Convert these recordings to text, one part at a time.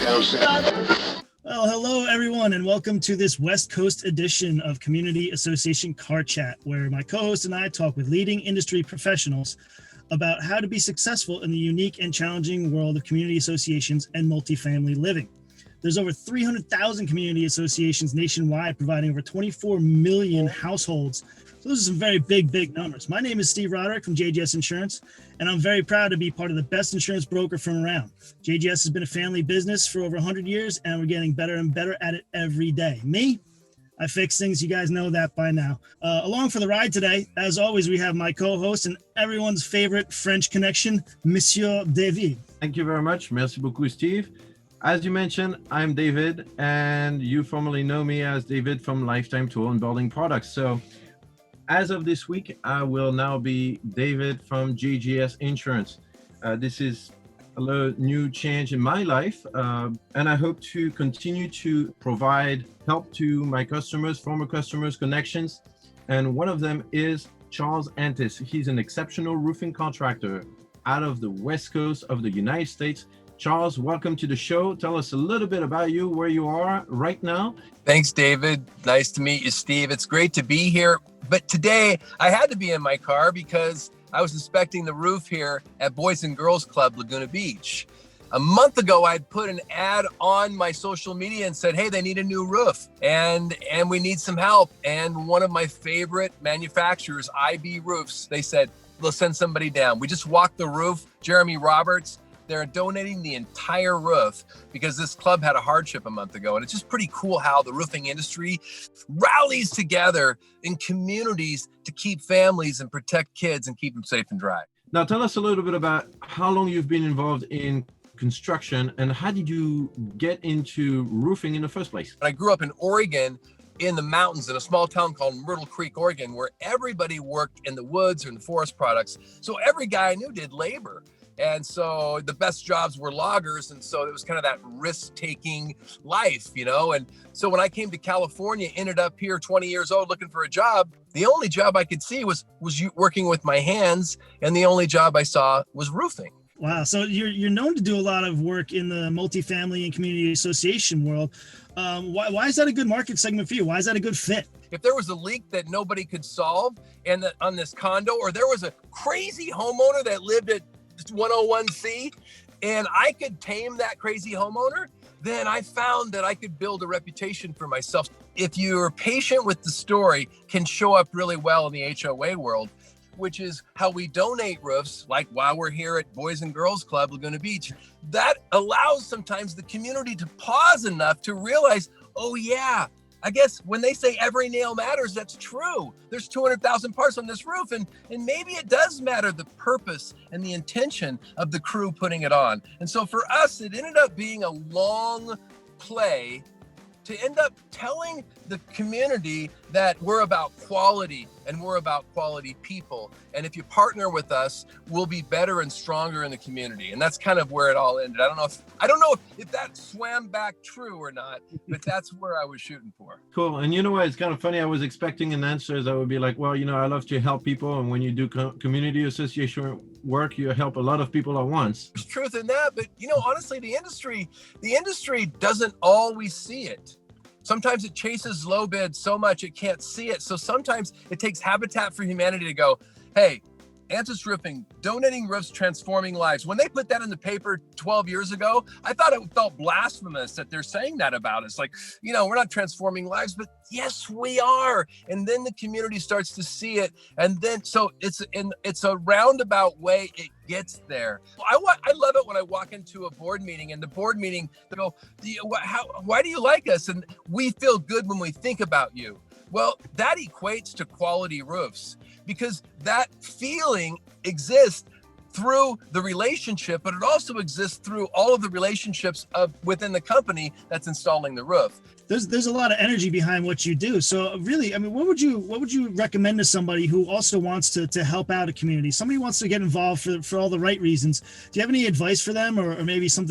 Well, hello everyone, and welcome to this West Coast edition of Community Association Car Chat, where my co-host and I talk with leading industry professionals about how to be successful in the unique and challenging world of community associations and multifamily living. There's over 300,000 community associations nationwide, providing over 24 million households. So those are some very big numbers. My name is Steve Roderick from JGS Insurance, and I'm very proud to be part of the best insurance broker from around. JGS has been a family business for over 100 years, and we're getting better and better at it every day. Me, I fix things. You guys know that by now. Along for the ride today, as always, we have my co-host and everyone's favorite French connection, Monsieur David. Thank you very much. Merci beaucoup, Steve. As you mentioned, I'm David, and you formerly know me as David from Lifetime Tool and Building Products. So as of this week, I will now be David from JGS Insurance. This is a little new change in my life, and I hope to continue to provide help to my customers, former customers, connections. And one of them is Charles Antis. He's an exceptional roofing contractor out of the West Coast of the United States. Charles, welcome to the show. Tell us a little bit about you, where you are right now. Thanks, David. Nice to meet you, Steve. It's great to be here. But today I had to be in my car because I was inspecting the roof here at Boys and Girls Club, Laguna Beach. A month ago, I'd put an ad on my social media and said, hey, they need a new roof and we need some help. And one of my favorite manufacturers, IB Roofs, they said, we'll send somebody down. We just walked the roof. Jeremy Roberts, they're donating the entire roof because this club had a hardship a month ago. And it's just pretty cool how the roofing industry rallies together in communities to keep families and protect kids and keep them safe and dry. Now, tell us a little bit about how long you've been involved in construction and how did you get into roofing in the first place? I grew up in Oregon, in the mountains in a small town called Myrtle Creek, Oregon, where everybody worked in the woods or in the forest products. So every guy I knew did labor. And so the best jobs were loggers. And so it was kind of that risk-taking life, you know? And so when I came to California, ended up here 20 years old looking for a job, the only job I could see was working with my hands. And the only job I saw was roofing. Wow. So you're known to do a lot of work in the multifamily and community association world. Why is that a good market segment for you? Why is that a good fit? If there was a leak that nobody could solve on this condo, or there was a crazy homeowner that lived at 101C and I could tame that crazy homeowner, then I found that I could build a reputation for myself. If you're patient with the story, can show up really well in the HOA world, which is how we donate roofs, like while we're here at Boys and Girls Club, Laguna Beach. That allows sometimes the community to pause enough to realize, oh yeah, I guess when they say every nail matters, that's true. There's 200,000 parts on this roof, and maybe it does matter the purpose and the intention of the crew putting it on. And so for us, it ended up being a long play to end up telling the community that we're about quality and we're about quality people. And if you partner with us, we'll be better and stronger in the community. And that's kind of where it all ended. I don't know if that swam back true or not, but that's where I was shooting for. Cool. And you know what? It's kind of funny. I was expecting an answer that would be like, well, you know, I love to help people. And when you do community association work, you help a lot of people at once. There's truth in that. But, you know, honestly, the industry doesn't always see it. Sometimes it chases low bid so much it can't see it. So sometimes it takes Habitat for Humanity to go, hey, Antis Roofing, donating roofs, transforming lives. When they put that in the paper 12 years ago, I thought it felt blasphemous that they're saying that about us. Like, you know, we're not transforming lives, but yes, we are. And then the community starts to see it. And then, so it's a roundabout way it gets there. I love it when I walk into a board meeting and the board meeting, they go, why do you like us? And we feel good when we think about you. Well, that equates to quality roofs because that feeling exists through the relationship, but it also exists through all of the relationships within the company that's installing the roof. There's a lot of energy behind what you do. So really, I mean, what would you recommend to somebody who also wants to help out a community? Somebody wants to get involved for all the right reasons. Do you have any advice for them, or maybe some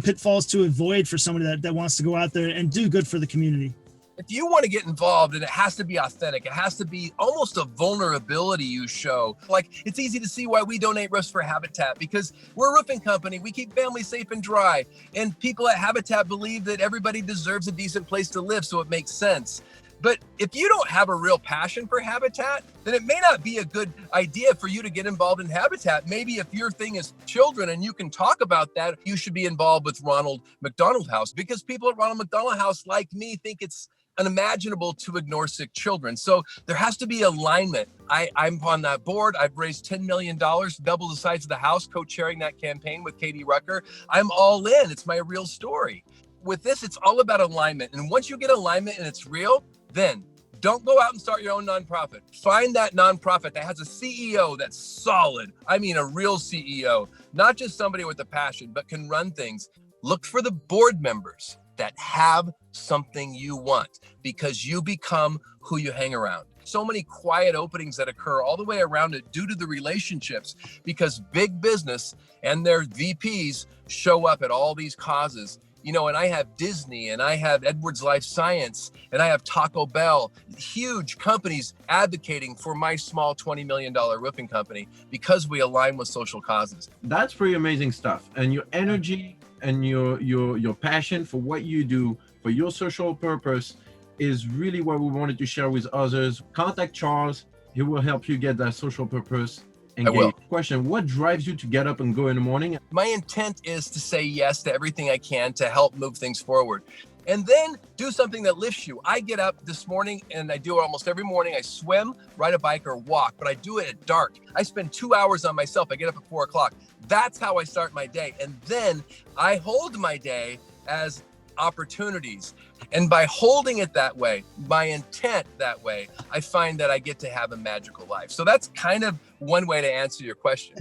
pitfalls to avoid for somebody that wants to go out there and do good for the community? If you want to get involved, and it has to be authentic, it has to be almost a vulnerability you show. Like, it's easy to see why we donate roofs for Habitat, because we're a roofing company. We keep families safe and dry. And people at Habitat believe that everybody deserves a decent place to live, so it makes sense. But if you don't have a real passion for Habitat, then it may not be a good idea for you to get involved in Habitat. Maybe if your thing is children and you can talk about that, you should be involved with Ronald McDonald House, because people at Ronald McDonald House, like me, think it's unimaginable to ignore sick children. So there has to be alignment. I'm on that board. I've raised $10 million, double the size of the house, co-chairing that campaign with Katie Rucker. I'm all in. It's my real story. With this, it's all about alignment. And once you get alignment and it's real, then don't go out and start your own nonprofit. Find that nonprofit that has a CEO that's solid. I mean, a real CEO, not just somebody with a passion, but can run things. Look for the board members that have something you want, because you become who you hang around. So many quiet openings that occur all the way around it due to the relationships, because big business and their VPs show up at all these causes. You know, and I have Disney, and I have Edwards Life Science, and I have Taco Bell, huge companies advocating for my small $20 million roofing company, because we align with social causes. That's pretty amazing stuff. And your energy and your passion for what you do for your social purpose is really what we wanted to share with others. Contact Charles. He will help you get that social purpose. I will. Question: what drives you to get up and go in the morning? My intent is to say yes to everything I can to help move things forward, and then do something that lifts you. I get up this morning, and I do it almost every morning. I swim, ride a bike, or walk, but I do it at dark. I spend 2 hours on myself. I get up at 4 o'clock. That's how I start my day. And then I hold my day as opportunities. And by holding it that way, my intent that way, I find that I get to have a magical life. So that's kind of one way to answer your question.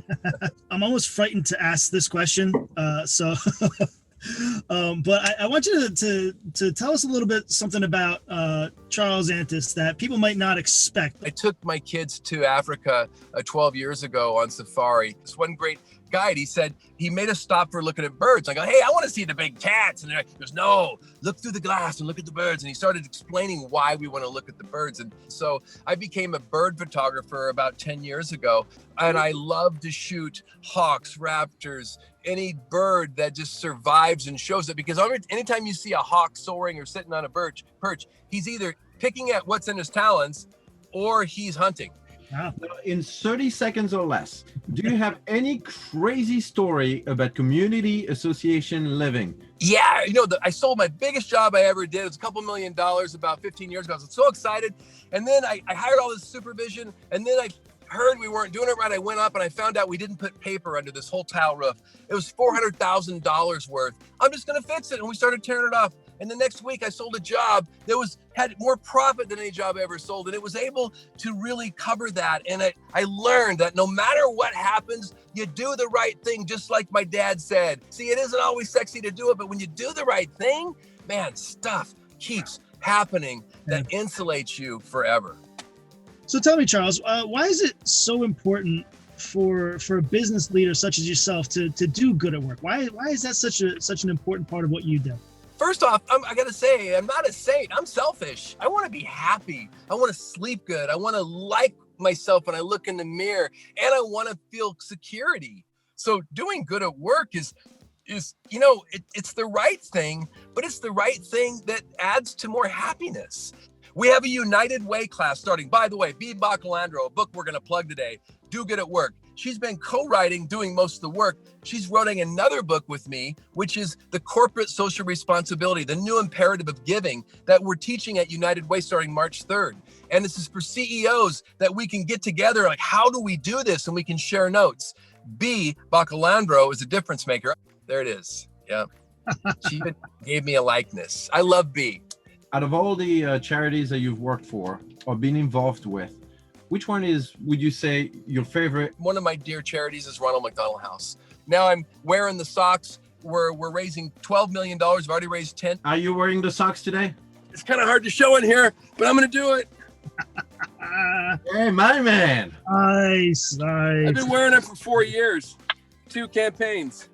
I'm almost frightened to ask this question. But I want you to tell us a little bit something about Charles Antis that people might not expect. I took my kids to Africa 12 years ago on safari. This one great guide, he said, he made us stop for looking at birds. I go, hey, I want to see the big cats. And he goes, no, look through the glass and look at the birds. And he started explaining why we want to look at the birds. And so I became a bird photographer about 10 years ago. And I love to shoot hawks, raptors, any bird that just survives and shows it. Because anytime you see a hawk soaring or sitting on a perch, he's either picking at what's in his talons or he's hunting. Wow. In 30 seconds or less, do you have any crazy story about community association living? Yeah, I sold my biggest job I ever did. It was a couple $1 million about 15 years ago. I was so excited. And then I hired all this supervision, and then I heard we weren't doing it right. I went up and I found out we didn't put paper under this whole tile roof. It was $400,000 worth. I'm just going to fix it. And we started tearing it off. And the next week I sold a job that had more profit than any job I ever sold. And it was able to really cover that. And I learned that no matter what happens, you do the right thing, just like my dad said. See, it isn't always sexy to do it, but when you do the right thing, man, stuff keeps happening that insulates you forever. So tell me, Charles, why is it so important for a business leader such as yourself to do good at work? Why is that such an important part of what you do? First off, I got to say, I'm not a saint. I'm selfish. I want to be happy. I want to sleep good. I want to like myself when I look in the mirror, and I want to feel security. So doing good at work is it's the right thing, but it's the right thing that adds to more happiness. We have a United Way class starting. By the way, Bea Bacalandro, a book we're going to plug today, Do Good at Work. She's been co-writing, doing most of the work. She's writing another book with me, which is the corporate social responsibility, the new imperative of giving that we're teaching at United Way starting March 3rd. And this is for CEOs that we can get together, like, how do we do this? And we can share notes. Bea Bacalandro is a difference maker. There it is. Yeah. She even gave me a likeness. I love Bea. Out of all the charities that you've worked for or been involved with, which one would you say, your favorite? One of my dear charities is Ronald McDonald House. Now I'm wearing the socks. We're raising $12 million. I've already raised 10. Are you wearing the socks today? It's kind of hard to show in here, but I'm going to do it. Hey, my man. Nice. I've been wearing it for 4 years, 2 campaigns.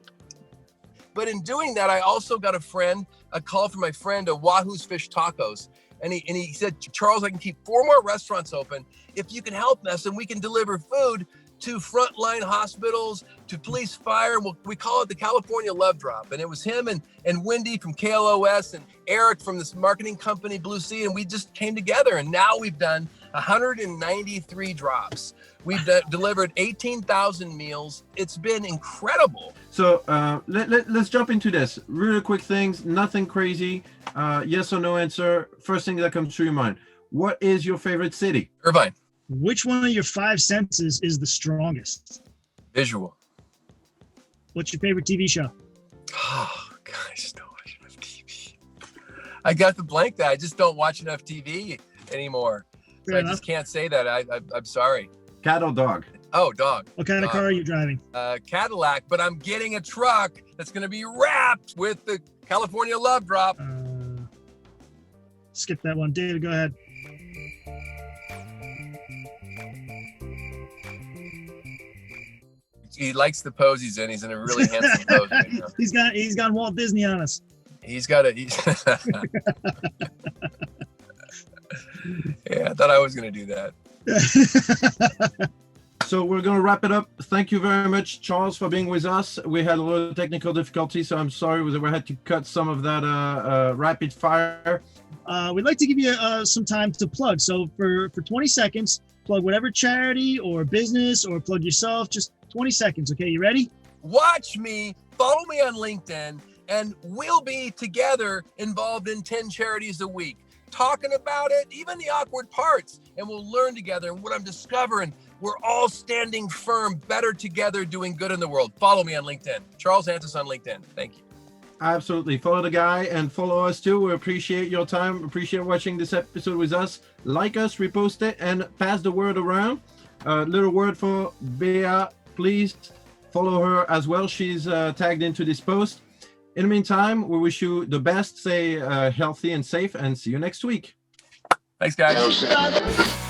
But in doing that, I also got a call from my friend of Wahoo's Fish Tacos. And he said, Charles, I can keep 4 more restaurants open if you can help us, and we can deliver food to frontline hospitals, to police, fire. We call it the California Love Drop. And it was him and Wendy from KLOS and Eric from this marketing company, Blue Sea. And we just came together. And now we've done 193 drops. We've delivered 18,000 meals. It's been incredible. So let's jump into this. Really quick things, nothing crazy. Yes or no answer. First thing that comes to your mind. What is your favorite city? Irvine. Which one of your 5 senses is the strongest? Visual. What's your favorite TV show? Oh, gosh, don't watch enough TV. I got the blank that I just don't watch enough TV anymore. So I just can't say that. I'm sorry. Cat or dog? Oh, dog. What kind of car are you driving? Cadillac, but I'm getting a truck that's going to be wrapped with the California Love Drop. Skip that one. David, go ahead. He likes the pose he's in. He's in a really handsome pose right now. He's gone Walt Disney on us. He's got a. Yeah, I thought I was going to do that. So we're going to wrap it up. Thank you very much, Charles, for being with us. We had a little technical difficulty, so I'm sorry we had to cut some of that rapid fire. We'd like to give you some time to plug. So for 20 seconds, plug whatever charity or business or plug yourself. Just 20 seconds. Okay, you ready? Watch me, follow me on LinkedIn, and we'll be together involved in 10 charities a week, talking about it, even the awkward parts, and we'll learn together. And what I'm discovering, we're all standing firm, better together, doing good in the world. Follow me on LinkedIn. Charles Antis on LinkedIn. Thank you. Absolutely. Follow the guy and follow us too. We appreciate your time. Appreciate watching this episode with us. Like us, repost it, and pass the word around. Little word for Bea. Please follow her as well. She's tagged into this post. In the meantime, we wish you the best. Stay healthy and safe, and see you next week. Thanks, guys.